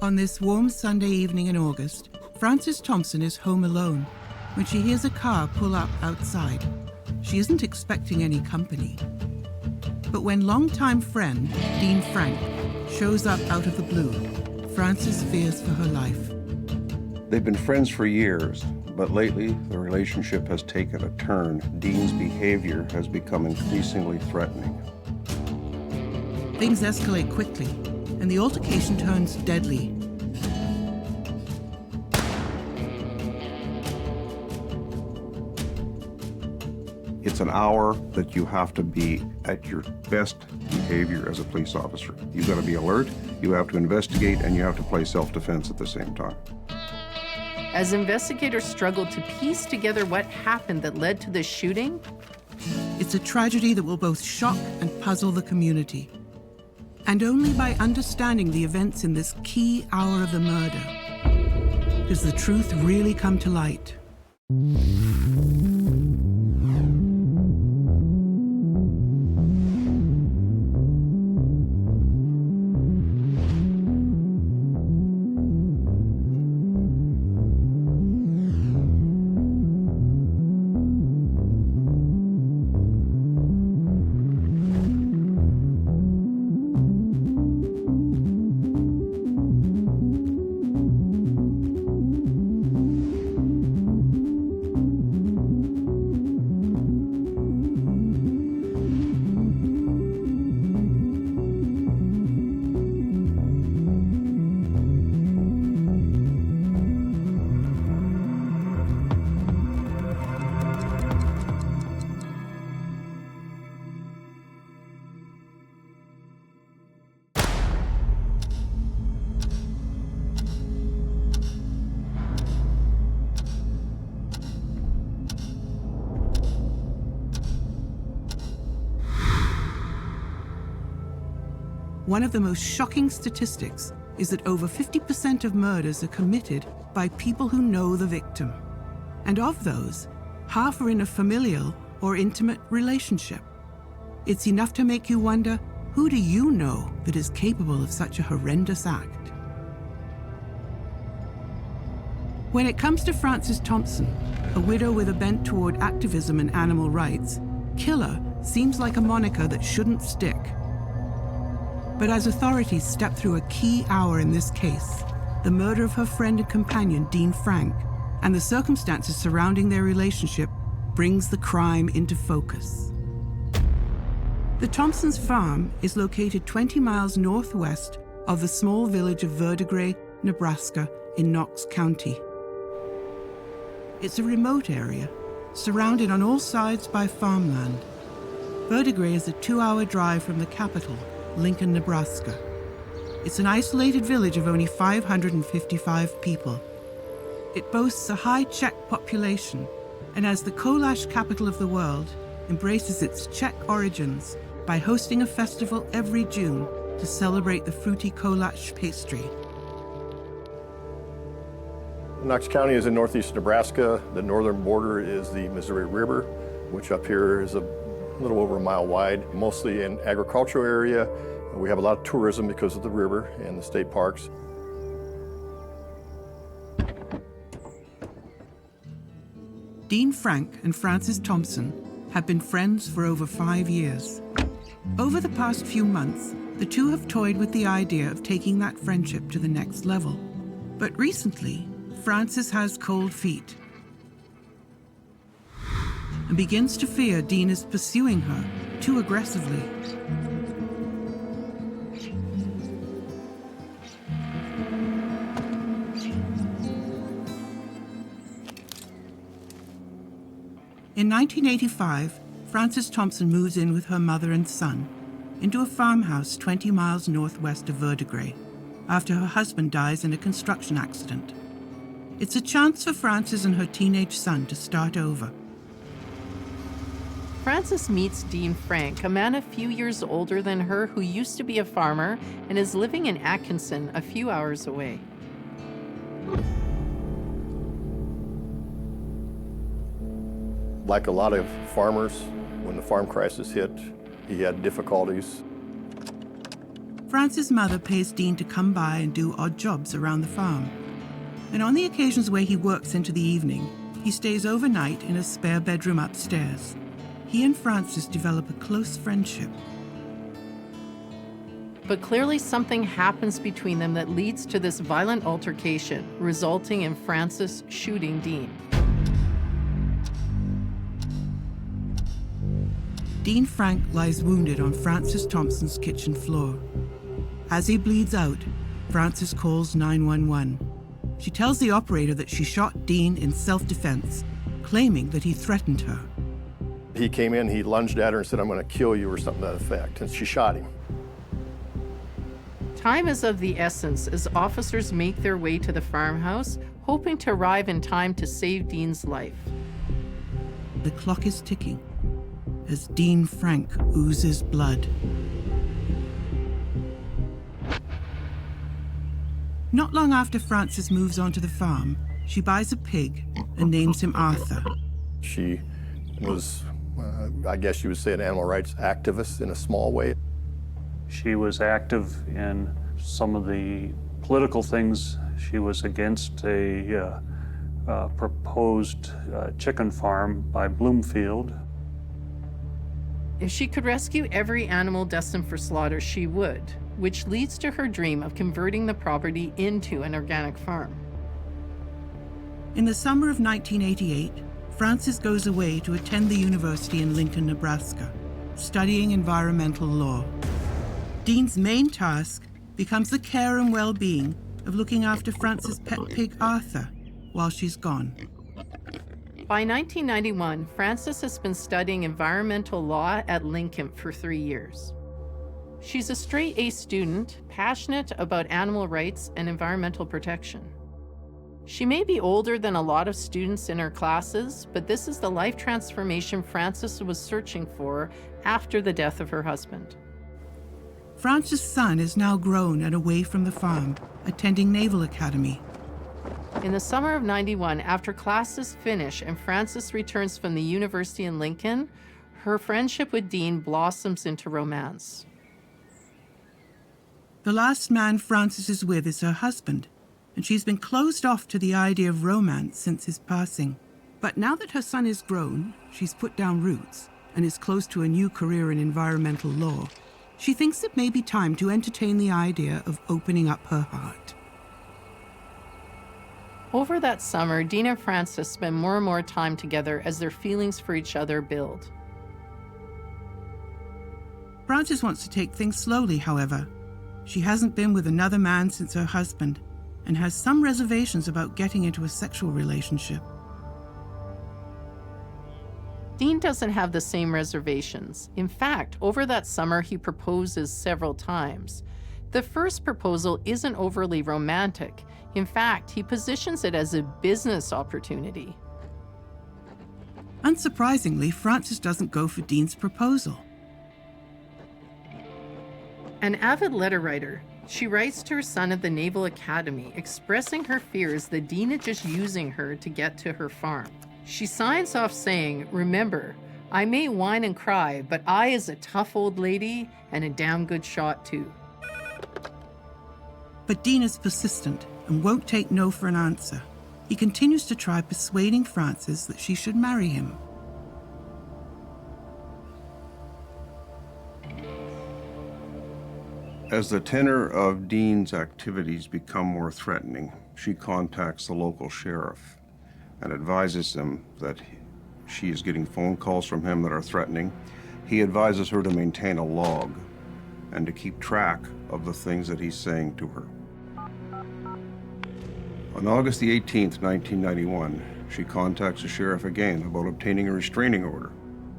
On this warm Sunday evening in August, Frances Thompson is home alone when she hears a car pull up outside. She isn't expecting any company. But when longtime friend Dean Frank shows up out of the blue, Frances fears for her life. They've been friends for years, but lately the relationship has taken a turn. Dean's behavior has become increasingly threatening. Things escalate quickly, and the altercation turns deadly. It's an hour that you have to be at your best behavior as a police officer. You've got to be alert, you have to investigate, and you have to play self-defense at the same time. As investigators struggle to piece together what happened that led to this shooting, it's a tragedy that will both shock and puzzle the community. And only by understanding the events in this key hour of the murder does the truth really come to light. One of the most shocking statistics is that over 50% of murders are committed by people who know the victim. And of those, half are in a familial or intimate relationship. It's enough to make you wonder, who do you know that is capable of such a horrendous act? When it comes to Frances Thompson, a widow with a bent toward activism and animal rights, killer seems like a moniker that shouldn't stick. But as authorities step through a key hour in this case, the murder of her friend and companion, Dean Frank, and the circumstances surrounding their relationship brings the crime into focus. The Thompsons' farm is located 20 miles northwest of the small village of Verdigre, Nebraska, in Knox County. It's a remote area, surrounded on all sides by farmland. Verdigre is a 2-hour drive from the capital, Lincoln, Nebraska. It's an isolated village of only 555 people. It boasts a high Czech population, and as the Koláš capital of the world, embraces its Czech origins by hosting a festival every June to celebrate the fruity Koláš pastry. Knox County is in northeast Nebraska. The northern border is the Missouri River, which up here is a little over a mile wide, mostly an agricultural area. We have a lot of tourism because of the river and the state parks. Dean Frank and Frances Thompson have been friends for over 5 years. Over the past few months, the two have toyed with the idea of taking that friendship to the next level. But recently, Frances has cold feet and begins to fear Dean is pursuing her too aggressively. In 1985, Frances Thompson moves in with her mother and son into a farmhouse 20 miles northwest of Verdigre after her husband dies in a construction accident. It's a chance for Frances and her teenage son to start over. Frances meets Dean Frank, a man a few years older than her who used to be a farmer and is living in Atkinson, a few hours away. Like a lot of farmers, when the farm crisis hit, he had difficulties. France's mother pays Dean to come by and do odd jobs around the farm. And on the occasions where he works into the evening, he stays overnight in a spare bedroom upstairs. He and Frances develop a close friendship. But clearly something happens between them that leads to this violent altercation, resulting in Frances shooting Dean. Dean Frank lies wounded on Frances Thompson's kitchen floor. As he bleeds out, Frances calls 911. She tells the operator that she shot Dean in self-defense, claiming that he threatened her. He came in, he lunged at her and said, "I'm going to kill you," or something to that effect, and she shot him. Time is of the essence as officers make their way to the farmhouse, hoping to arrive in time to save Dean's life. The clock is ticking as Dean Frank oozes blood. Not long after Frances moves onto the farm, she buys a pig and names him Arthur. She was, I guess you would say, an animal rights activist in a small way. She was active in some of the political things. She was against a proposed chicken farm by Bloomfield. If she could rescue every animal destined for slaughter, she would, which leads to her dream of converting the property into an organic farm. In the summer of 1988, Frances goes away to attend the university in Lincoln, Nebraska, studying environmental law. Dean's main task becomes the care and well-being of looking after Frances' pet pig, Arthur, while she's gone. By 1991, Frances has been studying environmental law at Lincoln for 3 years. She's a straight-A student, passionate about animal rights and environmental protection. She may be older than a lot of students in her classes, but this is the life transformation Frances was searching for after the death of her husband. Frances' son is now grown and away from the farm, attending Naval Academy. In the summer of '91, after classes finish and Frances returns from the university in Lincoln, her friendship with Dean blossoms into romance. The last man Frances is with is her husband, and she's been closed off to the idea of romance since his passing. But now that her son is grown, she's put down roots, and is close to a new career in environmental law, she thinks it may be time to entertain the idea of opening up her heart. Over that summer, Dean and Frances spend more and more time together as their feelings for each other build. Frances wants to take things slowly, however. She hasn't been with another man since her husband, and has some reservations about getting into a sexual relationship. Dean doesn't have the same reservations. In fact, over that summer, he proposes several times. The first proposal isn't overly romantic. In fact, he positions it as a business opportunity. Unsurprisingly, Frances doesn't go for Dean's proposal. An avid letter writer, she writes to her son at the Naval Academy, expressing her fears that Dean is just using her to get to her farm. She signs off saying, "Remember, I may whine and cry, but I is a tough old lady and a damn good shot too." But Dean is persistent and won't take no for an answer. He continues to try persuading Frances that she should marry him. As the tenor of Dean's activities become more threatening, she contacts the local sheriff and advises him that she is getting phone calls from him that are threatening. He advises her to maintain a log and to keep track of the things that he's saying to her. On August the 18th, 1991, she contacts the sheriff again about obtaining a restraining order.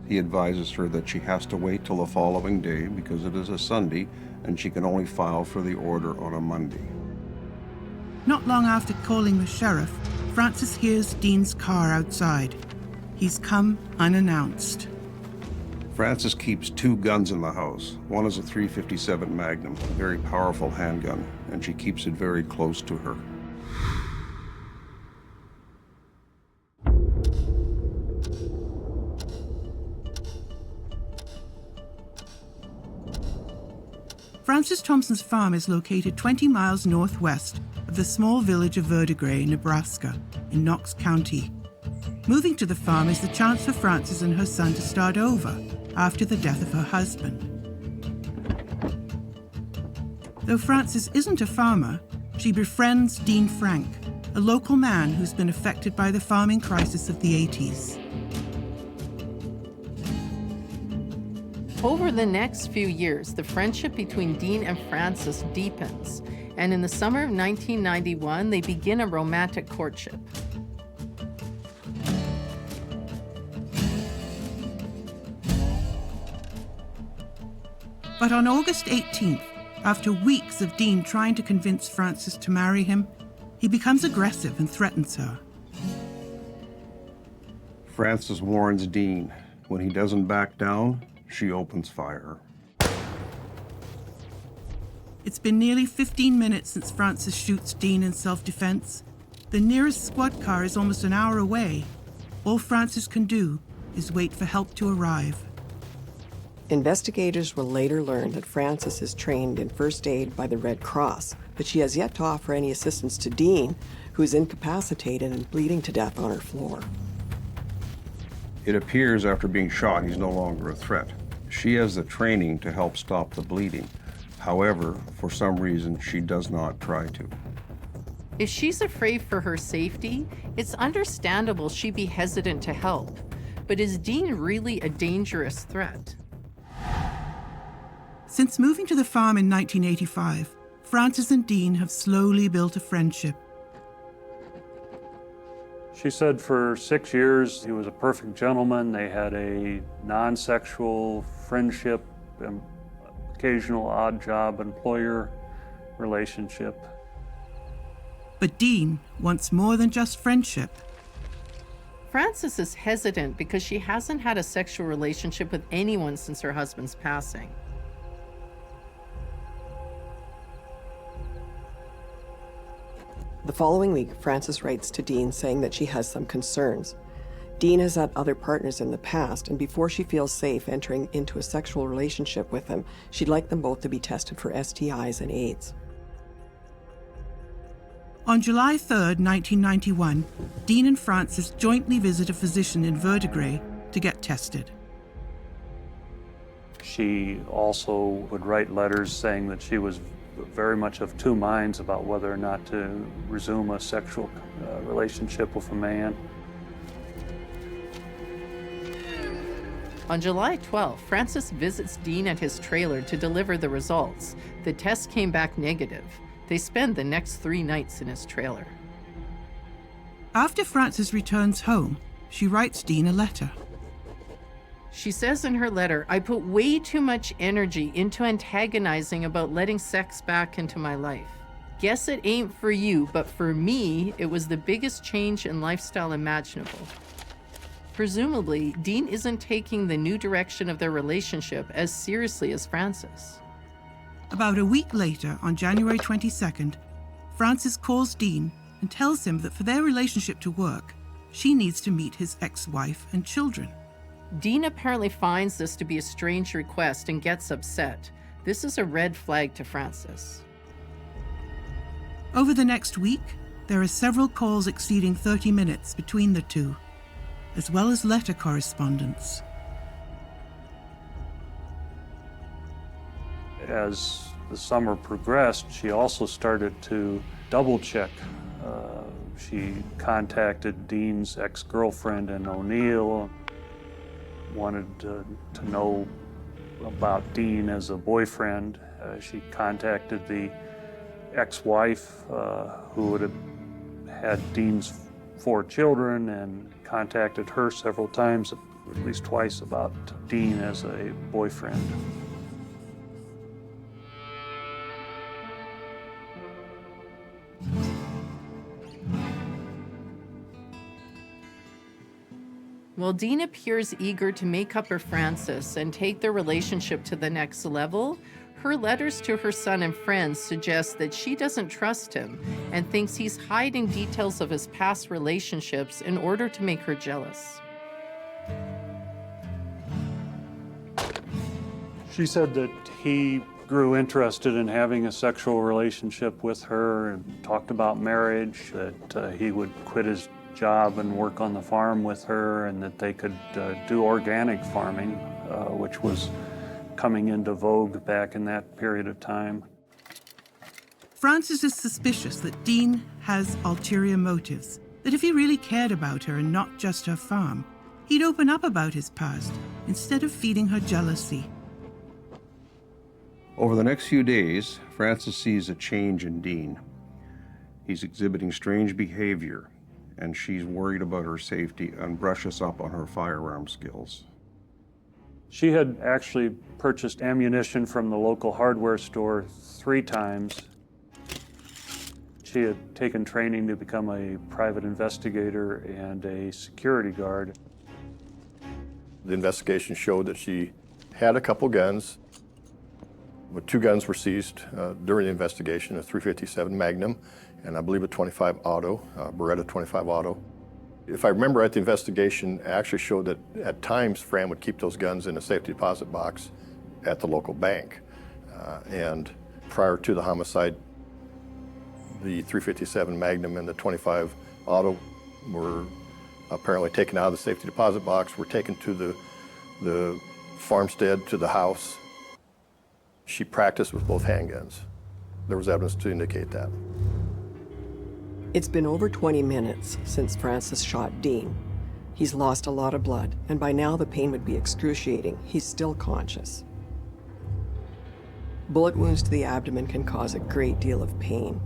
He advises her that she has to wait till the following day because it is a Sunday and she can only file for the order on a Monday. Not long after calling the sheriff, Frances hears Dean's car outside. He's come unannounced. Frances keeps 2 guns in the house. One is a .357 Magnum, a very powerful handgun, and she keeps it very close to her. Francis Thompson's farm is located 20 miles northwest of the small village of Verdigre, Nebraska, in Knox County. Moving to the farm is the chance for Frances and her son to start over after the death of her husband. Though Frances isn't a farmer, she befriends Dean Frank, a local man who's been affected by the farming crisis of the 80s. Over the next few years, the friendship between Dean and Frances deepens, and in the summer of 1991, they begin a romantic courtship. But on August 18th, after weeks of Dean trying to convince Frances to marry him, he becomes aggressive and threatens her. Frances warns Dean. When he doesn't back down, she opens fire. It's been nearly 15 minutes since Frances shoots Dean in self-defense. The nearest squad car is almost an hour away. All Frances can do is wait for help to arrive. Investigators will later learn that Frances is trained in first aid by the Red Cross, but she has yet to offer any assistance to Dean, who is incapacitated and bleeding to death on her floor. It appears after being shot, he's no longer a threat. She has the training to help stop the bleeding. However, for some reason, she does not try to. If she's afraid for her safety, it's understandable she'd be hesitant to help. But is Dean really a dangerous threat? Since moving to the farm in 1985, Frances and Dean have slowly built a friendship. She said for 6 years he was a perfect gentleman. They had a non-sexual friendship, and occasional odd job employer relationship. But Dean wants more than just friendship. Frances is hesitant because she hasn't had a sexual relationship with anyone since her husband's passing. The following week, Frances writes to Dean saying that she has some concerns. Dean has had other partners in the past, and before she feels safe entering into a sexual relationship with him, she'd like them both to be tested for STIs and AIDS. On July 3rd, 1991, Dean and Frances jointly visit a physician in Verdigre to get tested. She also would write letters saying that she was very much of two minds about whether or not to resume a sexual relationship with a man. On July 12th, Frances visits Dean at his trailer to deliver the results. The test came back negative. They spend the next 3 nights in his trailer. After Frances returns home, she writes Dean a letter. She says in her letter, "I put way too much energy into antagonizing about letting sex back into my life. Guess it ain't for you, but for me, it was the biggest change in lifestyle imaginable." Presumably, Dean isn't taking the new direction of their relationship as seriously as Frances. About a week later, on January 22nd, Frances calls Dean and tells him that for their relationship to work, she needs to meet his ex-wife and children. Dean apparently finds this to be a strange request and gets upset. This is a red flag to Frances. Over the next week, there are several calls exceeding 30 minutes between the two, as well as letter correspondence. As the summer progressed, she also started to double-check. She contacted Dean's ex-girlfriend in O'Neill, wanted to know about Dean as a boyfriend. She contacted the ex-wife who would have had Dean's 4 children, and contacted her several times, at least twice, about Dean as a boyfriend. While Dean appears eager to make up for Frances and take their relationship to the next level, her letters to her son and friends suggest that she doesn't trust him and thinks he's hiding details of his past relationships in order to make her jealous. She said that he grew interested in having a sexual relationship with her and talked about marriage, that he would quit his job and work on the farm with her, and that they could do organic farming, which was coming into vogue back in that period of time. Frances is suspicious that Dean has ulterior motives, that if he really cared about her and not just her farm, he'd open up about his past instead of feeding her jealousy. Over the next few days, Frances sees a change in Dean. He's exhibiting strange behavior, and she's worried about her safety and brushes up on her firearm skills. She had actually purchased ammunition from the local hardware store 3 times. She had taken training to become a private investigator and a security guard. The investigation showed that she had a couple guns, but 2 guns were seized during the investigation, a .357 Magnum and I believe a .25 Auto, Beretta .25 Auto. If I remember right, the investigation actually showed that at times Fran would keep those guns in a safety deposit box at the local bank. And prior to the homicide, the .357 Magnum and the .25 Auto were apparently taken out of the safety deposit box, were taken to the farmstead, to the house. She practiced with both handguns. There was evidence to indicate that. It's been over 20 minutes since Frances shot Dean. He's lost a lot of blood, and by now the pain would be excruciating. He's still conscious. Bullet wounds to the abdomen can cause a great deal of pain.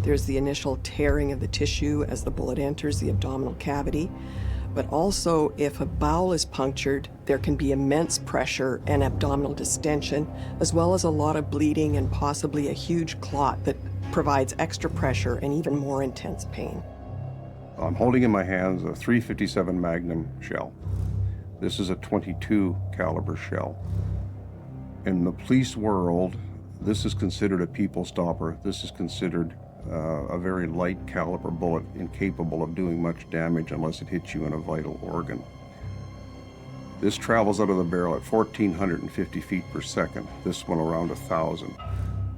There's the initial tearing of the tissue as the bullet enters the abdominal cavity, but also if a bowel is punctured, there can be immense pressure and abdominal distension, as well as a lot of bleeding and possibly a huge clot that provides extra pressure and even more intense pain. I'm holding in my hands a .357 Magnum shell. This is a .22 caliber shell. In the police world, this is considered a people stopper. This is considered a very light caliber bullet, incapable of doing much damage unless it hits you in a vital organ. This travels out of the barrel at 1,450 feet per second, this one around 1,000.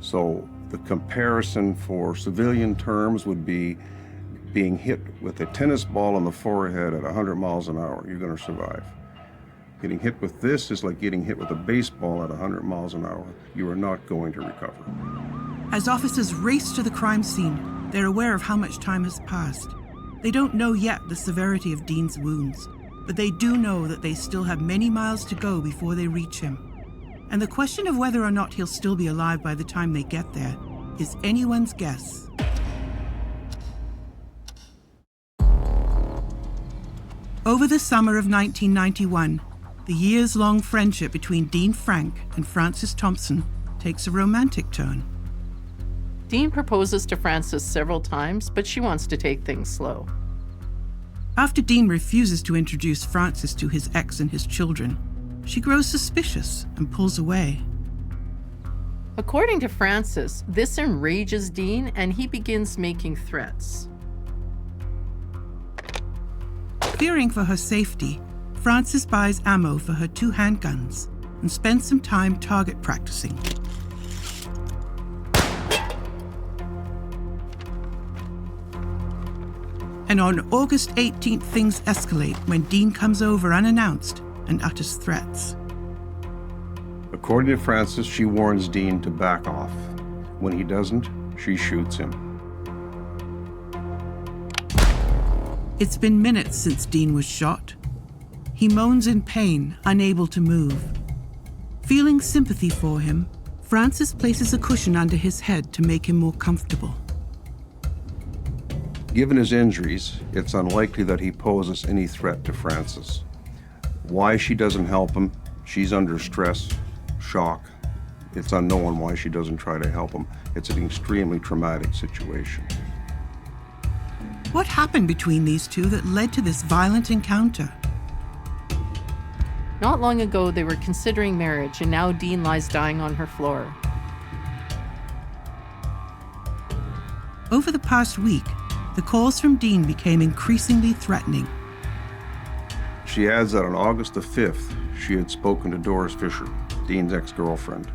So the comparison for civilian terms would be being hit with a tennis ball on the forehead at 100 miles an hour. You're going to survive. Getting hit with this is like getting hit with a baseball at 100 miles an hour. You are not going to recover. As officers race to the crime scene, they're aware of how much time has passed. They don't know yet the severity of Dean's wounds, but they do know that they still have many miles to go before they reach him. And the question of whether or not he'll still be alive by the time they get there is anyone's guess. Over the summer of 1991, the years-long friendship between Dean Frank and Frances Thompson takes a romantic turn. Dean proposes to Frances several times, but she wants to take things slow. After Dean refuses to introduce Frances to his ex and his children, she grows suspicious and pulls away. According to Frances, this enrages Dean and he begins making threats. Fearing for her safety, Frances buys ammo for her 2 handguns and spends some time target practicing. And on August 18th, things escalate when Dean comes over unannounced and utters threats. According to Frances, she warns Dean to back off. When he doesn't, she shoots him. It's been minutes since Dean was shot. He moans in pain, unable to move. Feeling sympathy for him, Frances places a cushion under his head to make him more comfortable. Given his injuries, it's unlikely that he poses any threat to Frances. Why she doesn't help him, she's under stress, shock. It's unknown why she doesn't try to help him. It's an extremely traumatic situation. What happened between these two that led to this violent encounter? Not long ago, they were considering marriage, and now Dean lies dying on her floor. Over the past week, the calls from Dean became increasingly threatening. She adds that on August the 5th, she had spoken to Doris Fisher, Dean's ex-girlfriend.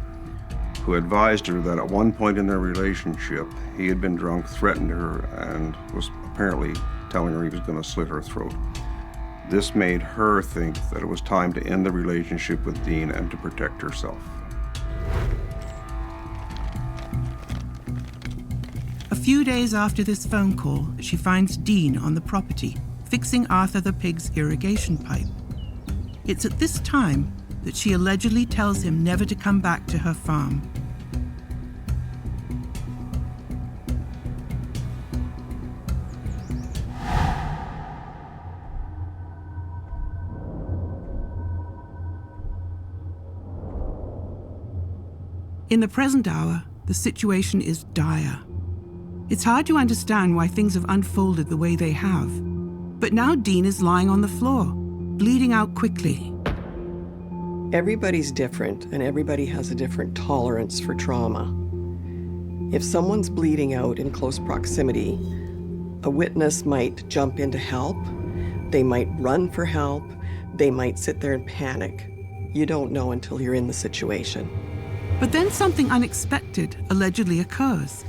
who advised her that at one point in their relationship, he had been drunk, threatened her, and was apparently telling her he was going to slit her throat. This made her think that it was time to end the relationship with Dean and to protect herself. A few days after this phone call, she finds Dean on the property, fixing Arthur the pig's irrigation pipe. It's at this time that she allegedly tells him never to come back to her farm. In the present hour, the situation is dire. It's hard to understand why things have unfolded the way they have. But now Dean is lying on the floor, bleeding out quickly. Everybody's different, and everybody has a different tolerance for trauma. If someone's bleeding out in close proximity, a witness might jump in to help, they might run for help, they might sit there and panic. You don't know until you're in the situation. But then something unexpected allegedly occurs.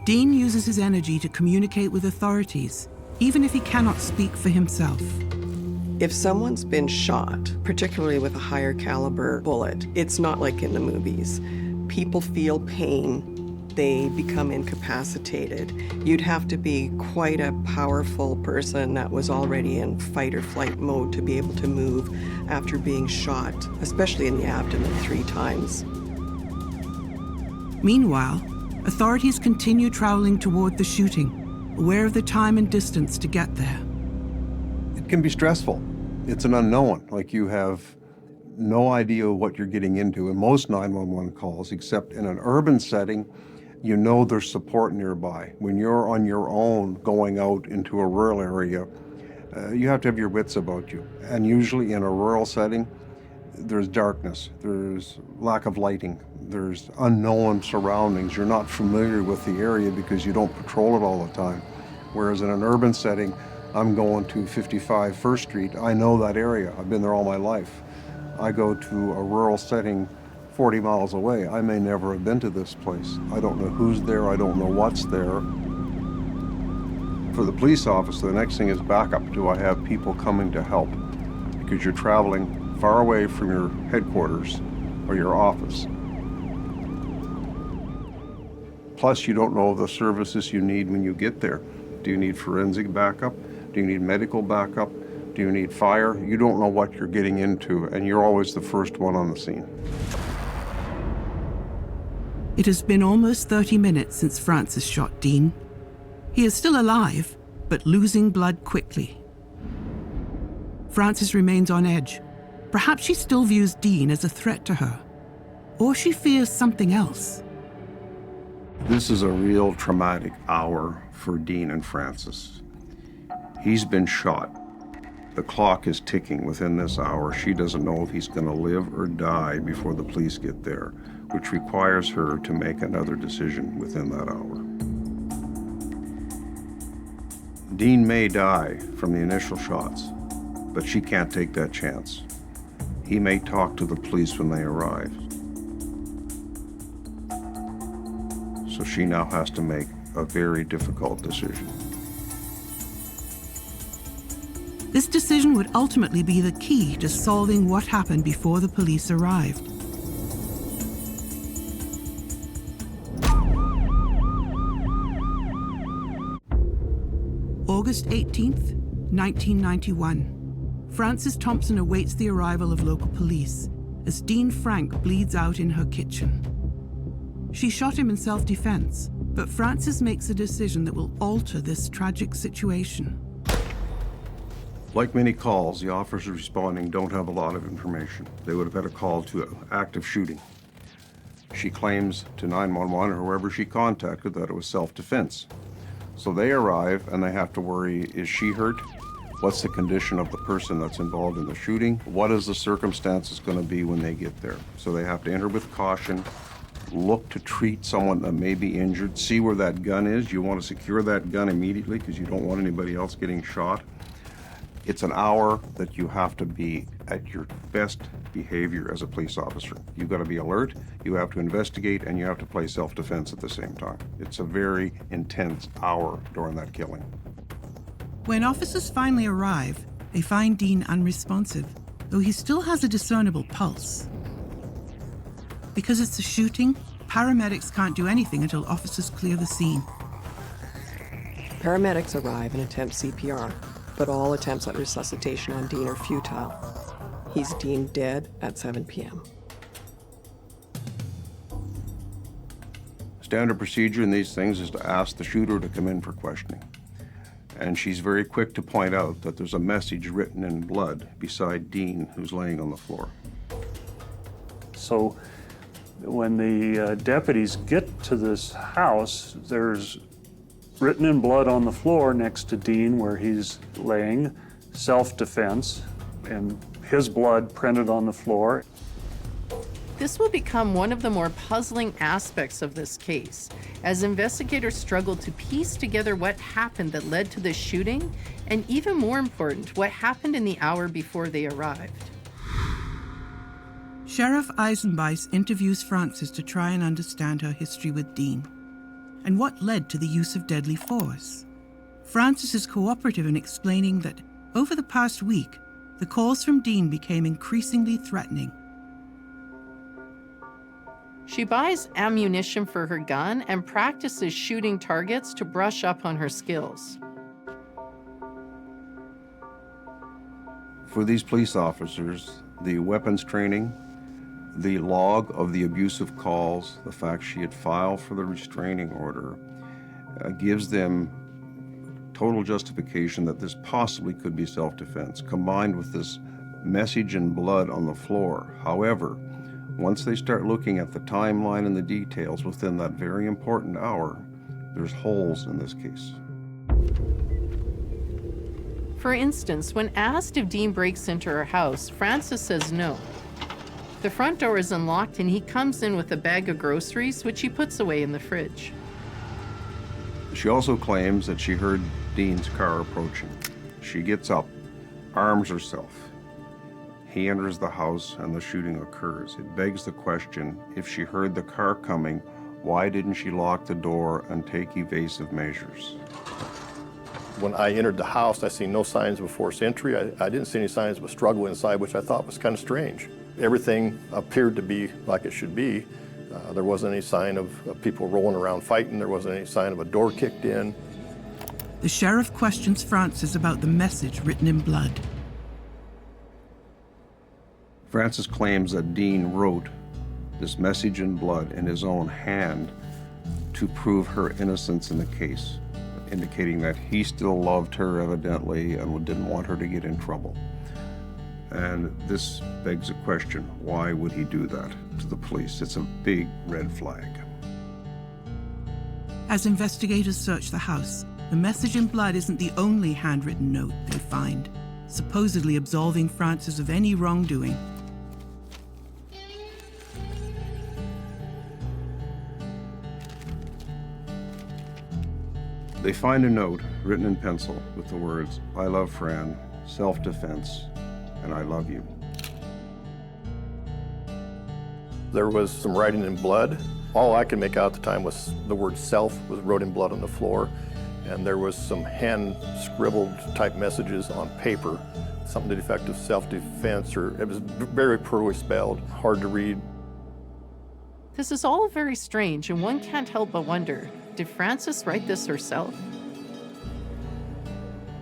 Dean uses his energy to communicate with authorities, even if he cannot speak for himself. If someone's been shot, particularly with a higher caliber bullet, it's not like in the movies. People feel pain, they become incapacitated. You'd have to be quite a powerful person that was already in fight or flight mode to be able to move after being shot, especially in the abdomen 3 times. Meanwhile, authorities continue traveling toward the shooting, aware of the time and distance to get there. It can be stressful. It's an unknown, like you have no idea what you're getting into in most 911 calls, except in an urban setting, you know there's support nearby. When you're on your own going out into a rural area, you have to have your wits about you. And usually in a rural setting, there's darkness, there's lack of lighting, there's unknown surroundings. You're not familiar with the area because you don't patrol it all the time. Whereas in an urban setting, I'm going to 55 First Street. I know that area. I've been there all my life. I go to a rural setting 40 miles away. I may never have been to this place. I don't know who's there. I don't know what's there. For the police officer, the next thing is backup. Do I have people coming to help? Because you're traveling far away from your headquarters or your office. Plus, you don't know the services you need when you get there. Do you need forensic backup? Do you need medical backup? Do you need fire? You don't know what you're getting into, and you're always the first one on the scene. It has been almost 30 minutes since Francis shot Dean. He is still alive, but losing blood quickly. Francis remains on edge. Perhaps she still views Dean as a threat to her, or she fears something else. This is a real traumatic hour for Dean and Francis. He's been shot. The clock is ticking within this hour. She doesn't know if he's going to live or die before the police get there, which requires her to make another decision within that hour. Dean may die from the initial shots, but she can't take that chance. He may talk to the police when they arrive. So she now has to make a very difficult decision. This decision would ultimately be the key to solving what happened before the police arrived. August 18th, 1991. Frances Thompson awaits the arrival of local police as Dean Frank bleeds out in her kitchen. She shot him in self-defense, but Frances makes a decision that will alter this tragic situation. Like many calls, the officers responding don't have a lot of information. They would have had a call to active shooting. She claims to 911 or whoever she contacted that it was self-defense. So they arrive and they have to worry, is she hurt? What's the condition of the person that's involved in the shooting? What is the circumstances going to be when they get there? So they have to enter with caution, look to treat someone that may be injured, see where that gun is. You want to secure that gun immediately because you don't want anybody else getting shot. It's an hour that you have to be at your best behavior as a police officer. You've got to be alert, you have to investigate, and you have to play self-defense at the same time. It's a very intense hour during that killing. When officers finally arrive, they find Dean unresponsive, though he still has a discernible pulse. Because it's a shooting, paramedics can't do anything until officers clear the scene. Paramedics arrive and attempt CPR, but all attempts at resuscitation on Dean are futile. He's deemed dead at 7 p.m. Standard procedure in these things is to ask the shooter to come in for questioning. And she's very quick to point out that there's a message written in blood beside Dean, who's laying on the floor. So when the deputies get to this house, there's written in blood on the floor next to Dean where he's laying, self-defense, and his blood printed on the floor. This will become one of the more puzzling aspects of this case, as investigators struggle to piece together what happened that led to this shooting, and even more important, what happened in the hour before they arrived. Sheriff Eisenbeiss interviews Frances to try and understand her history with Dean, and what led to the use of deadly force. Frances is cooperative in explaining that over the past week, the calls from Dean became increasingly threatening. She buys ammunition for her gun and practices shooting targets to brush up on her skills. For these police officers, the weapons training, the log of the abusive calls, the fact she had filed for the restraining order, gives them total justification that this possibly could be self-defense, combined with this message in blood on the floor. However, once they start looking at the timeline and the details within that very important hour, there's holes in this case. For instance, when asked if Dean breaks into her house, Frances says no. The front door is unlocked and he comes in with a bag of groceries, which he puts away in the fridge. She also claims that she heard Dean's car approaching. She gets up, arms herself. He enters the house and the shooting occurs. It begs the question, if she heard the car coming, why didn't she lock the door and take evasive measures? When I entered the house, I see no signs of a forced entry. I didn't see any signs of a struggle inside, which I thought was kind of strange. Everything appeared to be like it should be. There wasn't any sign of people rolling around fighting. There wasn't any sign of a door kicked in. The sheriff questions Frances about the message written in blood. Frances claims that Dean wrote this message in blood in his own hand to prove her innocence in the case, indicating that he still loved her evidently and didn't want her to get in trouble. And this begs a question, why would he do that to the police? It's a big red flag. As investigators search the house, the message in blood isn't the only handwritten note they find, supposedly absolving Frances of any wrongdoing. They find a note written in pencil with the words, "I love Fran, self-defense, and I love you." There was some writing in blood. All I could make out at the time was the word self was wrote in blood on the floor, and there was some hand-scribbled type messages on paper, something to the effect of self-defense, or it was very poorly spelled, hard to read. This is all very strange, and one can't help but wonder, did Frances write this herself?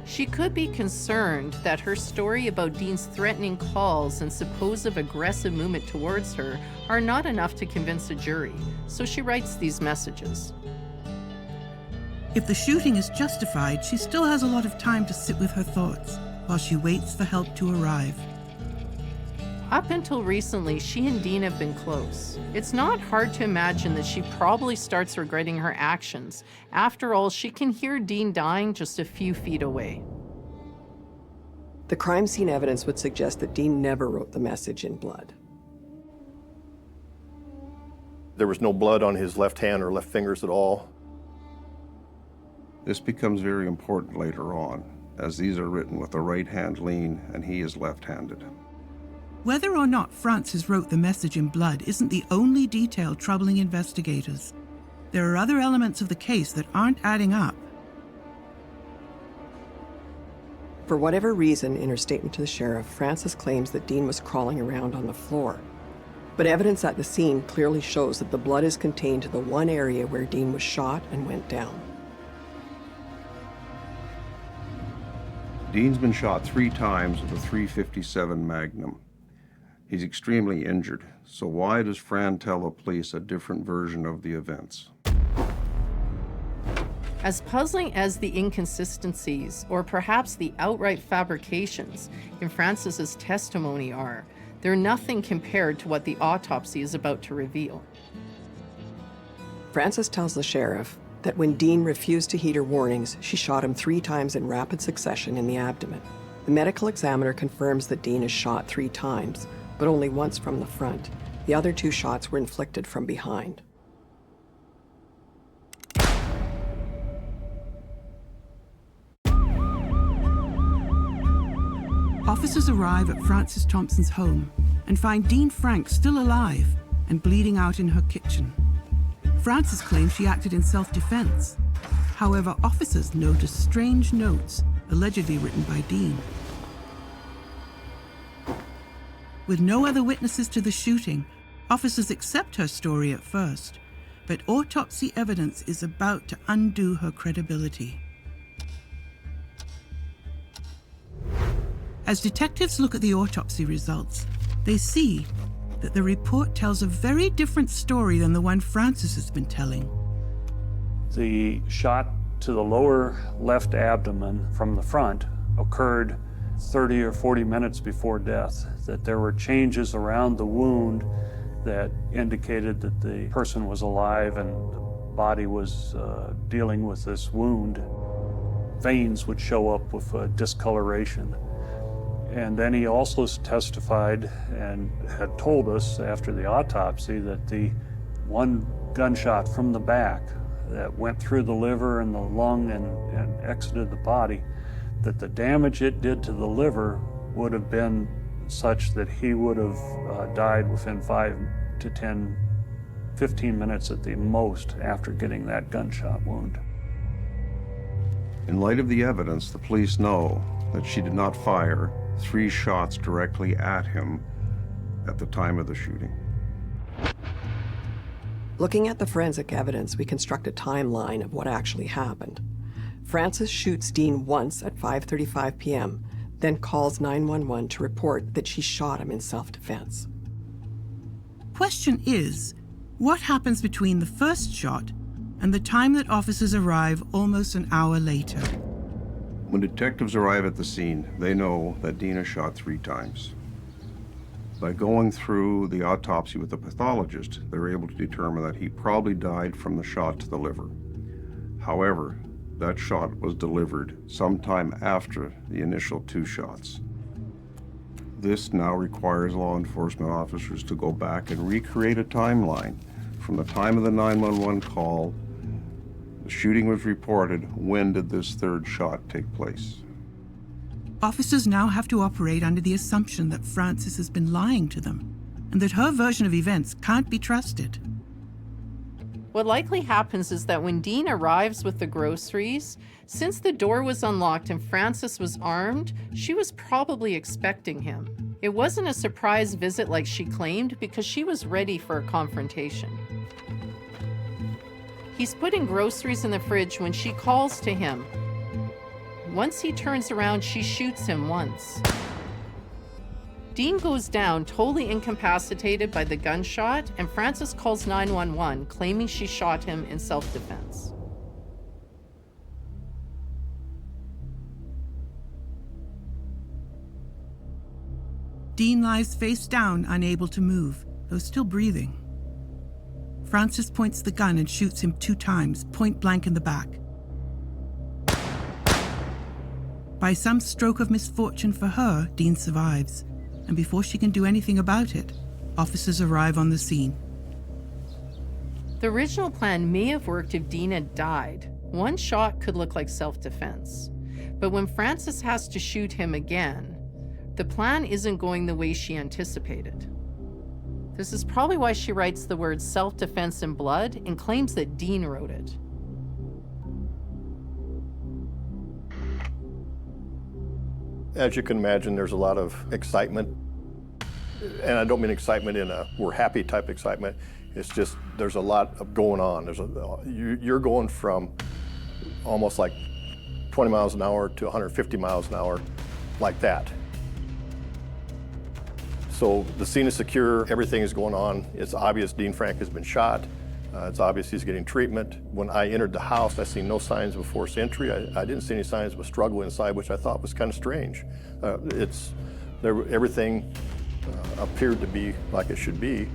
She could be concerned that her story about Dean's threatening calls and supposed aggressive movement towards her are not enough to convince a jury, so she writes these messages. If the shooting is justified, she still has a lot of time to sit with her thoughts while she waits for help to arrive. Up until recently, she and Dean have been close. It's not hard to imagine that she probably starts regretting her actions. After all, she can hear Dean dying just a few feet away. The crime scene evidence would suggest that Dean never wrote the message in blood. There was no blood on his left hand or left fingers at all. This becomes very important later on. as these are written with a right-hand lean and he is left-handed. Whether or not Francis wrote the message in blood isn't the only detail troubling investigators. There are other elements of the case that aren't adding up. For whatever reason, in her statement to the sheriff, Francis claims that Dean was crawling around on the floor. But evidence at the scene clearly shows that the blood is contained to the one area where Dean was shot and went down. Dean's been shot 3 times with a .357 Magnum. He's extremely injured, so why does Fran tell the police a different version of the events? As puzzling as the inconsistencies, or perhaps the outright fabrications in Francis's testimony are, they're nothing compared to what the autopsy is about to reveal. Francis tells the sheriff that when Dean refused to heed her warnings, she shot him 3 times in rapid succession in the abdomen. The medical examiner confirms that Dean is shot 3 times, but only once from the front. The other 2 shots were inflicted from behind. Officers arrive at Frances Thompson's home and find Dean Frank still alive and bleeding out in her kitchen. Frances claims she acted in self-defense. However, officers notice strange notes allegedly written by Dean. With no other witnesses to the shooting, officers accept her story at first, but autopsy evidence is about to undo her credibility. As detectives look at the autopsy results, they see that the report tells a very different story than the one Francis has been telling. The shot to the lower left abdomen from the front occurred 30 or 40 minutes before death, that there were changes around the wound that indicated that the person was alive and the body was dealing with this wound. Veins would show up with discoloration. And then he also testified and had told us after the autopsy that the one gunshot from the back that went through the liver and the lung and exited the body, that the damage it did to the liver would have been such that he would have died within 5 to 10, 15 minutes at the most after getting that gunshot wound. In light of the evidence, the police know that she did not fire 3 shots directly at him at the time of the shooting. Looking at the forensic evidence, we construct a timeline of what actually happened. Francis shoots Dean once at 5:35 p.m., then calls 911 to report that she shot him in self-defense. Question is, what happens between the first shot and the time that officers arrive almost an hour later? When detectives arrive at the scene, they know that Dean is shot 3 times. By going through the autopsy with the pathologist, they're able to determine that he probably died from the shot to the liver. However, that shot was delivered sometime after the initial 2 shots. This now requires law enforcement officers to go back and recreate a timeline from the time of the 911 call. The shooting was reported. When did this 3rd shot take place? Officers now have to operate under the assumption that Francis has been lying to them and that her version of events can't be trusted. What likely happens is that when Dean arrives with the groceries, since the door was unlocked and Francis was armed, she was probably expecting him. It wasn't a surprise visit like she claimed because she was ready for a confrontation. He's putting groceries in the fridge when she calls to him. Once he turns around, she shoots him once. Dean goes down, totally incapacitated by the gunshot, and Francis calls 911, claiming she shot him in self-defense. Dean lies face down, unable to move, though still breathing. Francis points the gun and shoots him 2 times, point blank in the back. By some stroke of misfortune for her, Dean survives, and before she can do anything about it, officers arrive on the scene. The original plan may have worked if Dean had died. 1 shot could look like self-defense. But when Frances has to shoot him again, the plan isn't going the way she anticipated. This is probably why she writes the words self-defense in blood and claims that Dean wrote it. As you can imagine, there's a lot of excitement. And I don't mean excitement in a we're happy type excitement. It's just there's a lot of going on. You're going from almost like 20 miles an hour to 150 miles an hour, like that. So the scene is secure, everything is going on. It's obvious Dean Frank has been shot. It's obvious he's getting treatment. When I entered the house, I see no signs of forced entry. I didn't see any signs of a struggle inside, which I thought was kind of strange. Everything appeared to be like it should be.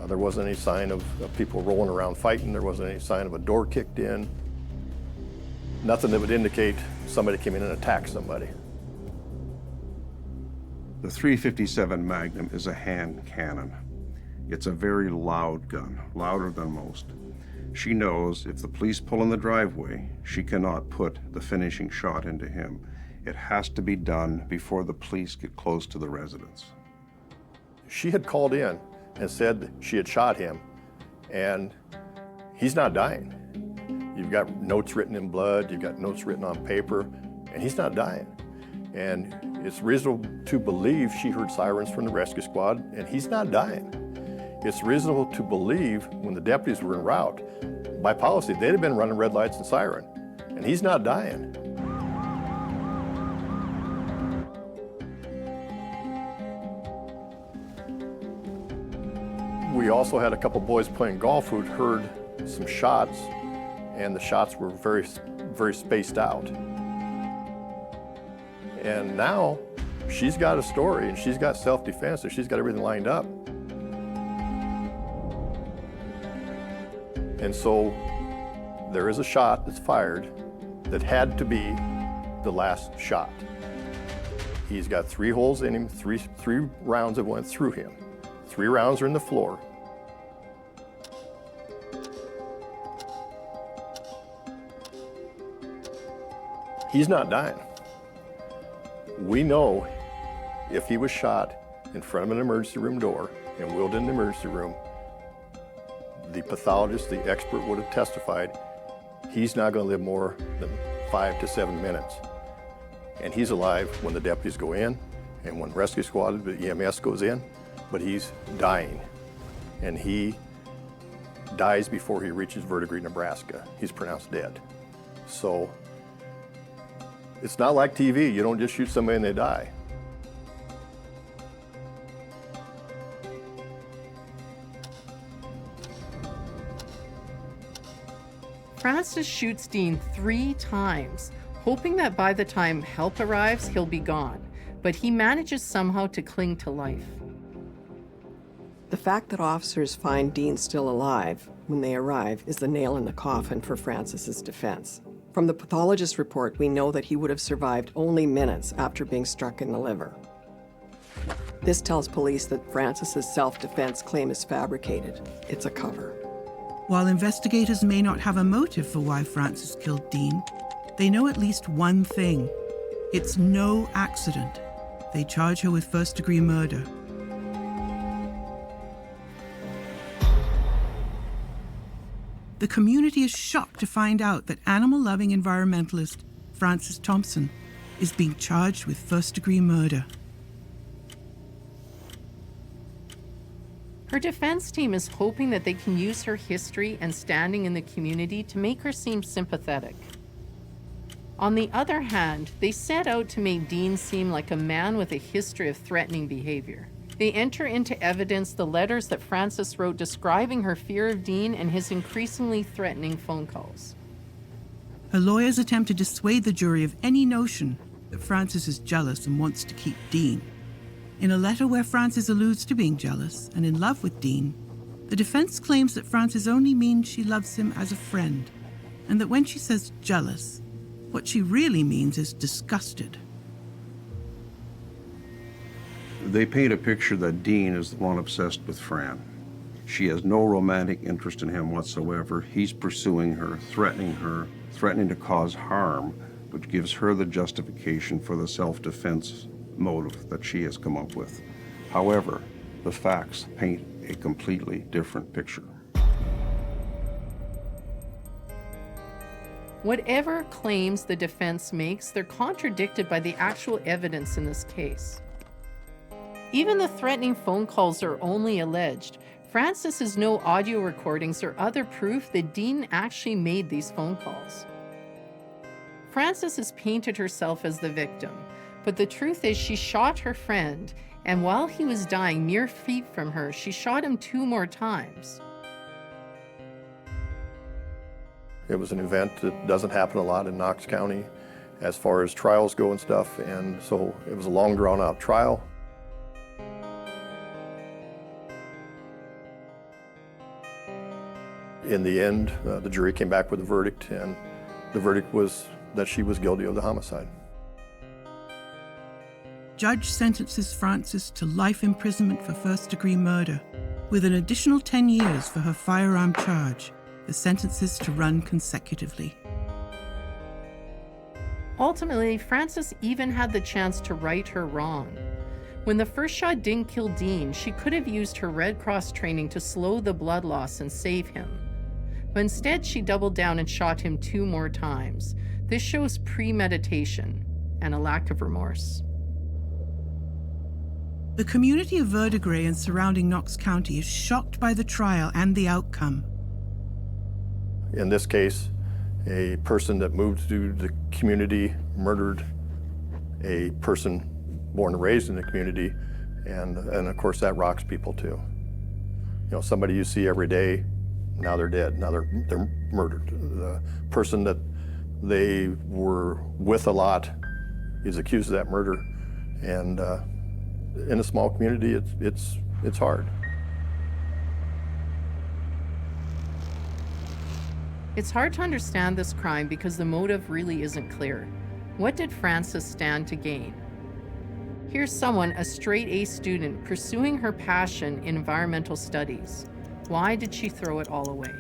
There wasn't any sign of people rolling around fighting. There wasn't any sign of a door kicked in. Nothing that would indicate somebody came in and attacked somebody. The .357 Magnum is a hand cannon. It's a very loud gun, louder than most. She knows if the police pull in the driveway, she cannot put the finishing shot into him. It has to be done before the police get close to the residence. She had called in and said that she had shot him, and he's not dying. You've got notes written in blood, you've got notes written on paper, and he's not dying. And it's reasonable to believe she heard sirens from the rescue squad, and he's not dying. It's reasonable to believe when the deputies were en route, by policy, they'd have been running red lights and siren, and he's not dying. We also had a couple boys playing golf who'd heard some shots, and the shots were very, very spaced out. And now she's got a story, and she's got self-defense, and she's got everything lined up. And so there is a shot that's fired that had to be the last shot. He's got 3 holes in him, three rounds that went through him. 3 rounds are in the floor. He's not dying. We know if he was shot in front of an emergency room door and wheeled in the emergency room, the pathologist, the expert would have testified, he's not going to live more than 5 to 7 minutes. And he's alive when the deputies go in and when rescue squad, the EMS goes in, but he's dying. And he dies before he reaches Verdigre, Nebraska. He's pronounced dead. So it's not like TV. You don't just shoot somebody and they die. Frances shoots Dean 3 times, hoping that by the time help arrives, he'll be gone. But he manages somehow to cling to life. The fact that officers find Dean still alive when they arrive is the nail in the coffin for Frances's defense. From the pathologist's report, we know that he would have survived only minutes after being struck in the liver. This tells police that Frances's self-defense claim is fabricated. It's a cover. While investigators may not have a motive for why Frances killed Dean, they know at least one thing. It's no accident. They charge her with first-degree murder. The community is shocked to find out that animal-loving environmentalist Frances Thompson is being charged with first-degree murder. Her defense team is hoping that they can use her history and standing in the community to make her seem sympathetic. On the other hand, they set out to make Dean seem like a man with a history of threatening behavior. They enter into evidence the letters that Frances wrote describing her fear of Dean and his increasingly threatening phone calls. Her lawyers attempt to dissuade the jury of any notion that Frances is jealous and wants to keep Dean. In a letter where Frances alludes to being jealous and in love with Dean, the defense claims that Frances only means she loves him as a friend, and that when she says jealous, what she really means is disgusted. They paint a picture that Dean is the one obsessed with Fran. She has no romantic interest in him whatsoever. He's pursuing her, threatening to cause harm which gives her the justification for the self-defense motive that she has come up with. However, the facts paint a completely different picture. Whatever claims the defense makes, they're contradicted by the actual evidence in this case. Even the threatening phone calls are only alleged. Frances has no audio recordings or other proof that Dean actually made these phone calls. Frances has painted herself as the victim, but the truth is she shot her friend, and while he was dying mere feet from her, she shot him 2 more times. It was an event that doesn't happen a lot in Knox County as far as trials go and stuff, and so it was a long drawn-out trial. In the end, the jury came back with a verdict, and the verdict was that she was guilty of the homicide. Judge sentences Frances to life imprisonment for first-degree murder, with an additional 10 years for her firearm charge, the sentences to run consecutively. Ultimately, Frances even had the chance to right her wrong. When the first shot didn't kill Dean, she could have used her Red Cross training to slow the blood loss and save him. But instead, she doubled down and shot him 2 more times. This shows premeditation and a lack of remorse. The community of Verdigre and surrounding Knox County is shocked by the trial and the outcome. In this case, a person that moved to the community murdered a person born and raised in the community, and of course that rocks people too. You know, somebody you see every day, now they're dead, now they're murdered. The person that they were with a lot is accused of that murder, and in a small community, it's hard. It's hard to understand this crime because the motive really isn't clear. What did Frances stand to gain? Here's someone, a straight-A student, pursuing her passion in environmental studies. Why did she throw it all away?